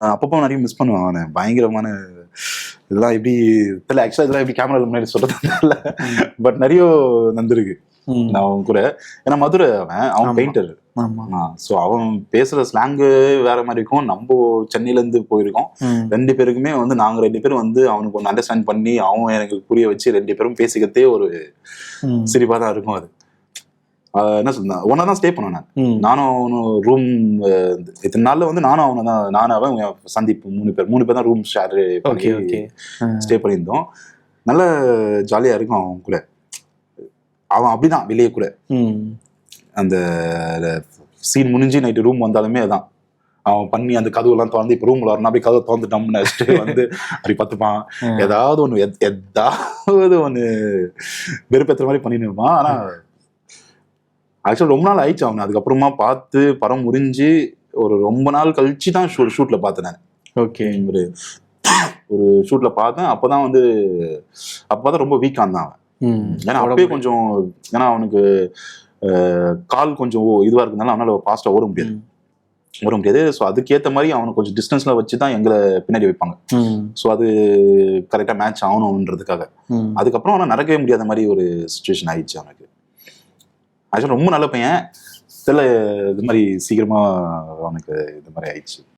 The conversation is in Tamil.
அப்பப்போ நிறைய மிஸ் பண்ணுவேன் அவனை. பயங்கரமான இதெல்லாம் எப்படி தெரியல, ஆக்சுவலா இதெல்லாம் எப்படி கேமரா முன்னாடி சொல்றது தெரியல, பட் நிறைய நடந்திருக்கு நான் அவன் கூட. ஏன்னா மதுரை அவன் பெயிண்டர். ஸோ அவன் பேசுற ஸ்லாங்கு வேற மாதிரி இருக்கும். நம்ம சென்னையில இருந்து போயிருக்கோம். 2 பேருக்குமே வந்து நாங்க 2 பேரும் வந்து அவனுக்கு ஒன்று அண்டர்ஸ்டாண்ட் பண்ணி அவன் எனக்கு புரிய வச்சு 2 பேரும் பேசிக்கிறதே ஒரு சிரிப்பா தான் இருக்கும். அது என்ன சொல்ல ஒன்னா தான் ஸ்டே பண்ணுவேன். நானும் அவனும் ரூம் இத்தனை நாள்ல வந்து நானும் அவன் சந்தீப் 3 பேர் தான் ரூம் ஷேர் ஸ்டே பண்ணியிருந்தோம். நல்ல ஜாலியா இருக்கும் அவன் கூட. அவன் அப்படிதான் வெளியே கூட அந்த சீன் முடிஞ்சு நைட்டு ரூம் வந்தாலுமே அதான் அவன் பண்ணி அந்த கதவுலாம் திறந்து இப்ப ரூம்ல வரணும் அப்படியே கதவை திறந்துட்டோம்னு நினைச்சிட்டு வந்து அப்படி பார்த்துப்பான். ஏதாவது ஒண்ணு வெறுப்பேற்ற மாதிரி பண்ணிட்டு இருப்பான். ஆனா ஆக்சுவலா ரொம்ப நாள் ஆயிடுச்சு அவனை அதுக்கப்புறமா பார்த்து படம் முடிஞ்சு ஒரு ரொம்ப நாள் கழிச்சு தான் ஷூட்ல பார்த்தேன் நான். ஓகே, ஒரு ஷூட்ல பார்த்தேன். அப்பதான் வந்து அப்பதான் ரொம்ப வீக்கா இருந்தான் அவன். ஏன்னா அப்பயே கொஞ்சம், ஏன்னா அவனுக்கு கால் கொஞ்சம் இதுவா இருக்கிறதுனால அவனால ஃபாஸ்டா ஓட முடியாது. ஸோ அதுக்கேற்ற மாதிரி அவனை கொஞ்சம் டிஸ்டன்ஸ்ல வச்சுதான் எங்களை பின்னாடி வைப்பாங்க. ஸோ அது கரெக்டா மேட்ச் ஆகணும்ன்றதுக்காக. அதுக்கப்புறம் அவனை நடக்கவே முடியாத மாதிரி ஒரு சுச்சுவேஷன் ஆயிடுச்சு அவனுக்கு. ஆக்சுவலா ரொம்ப நல்ல பையன், சில இது மாதிரி சீக்கிரமா அவனுக்கு இது மாதிரி ஆயிடுச்சு.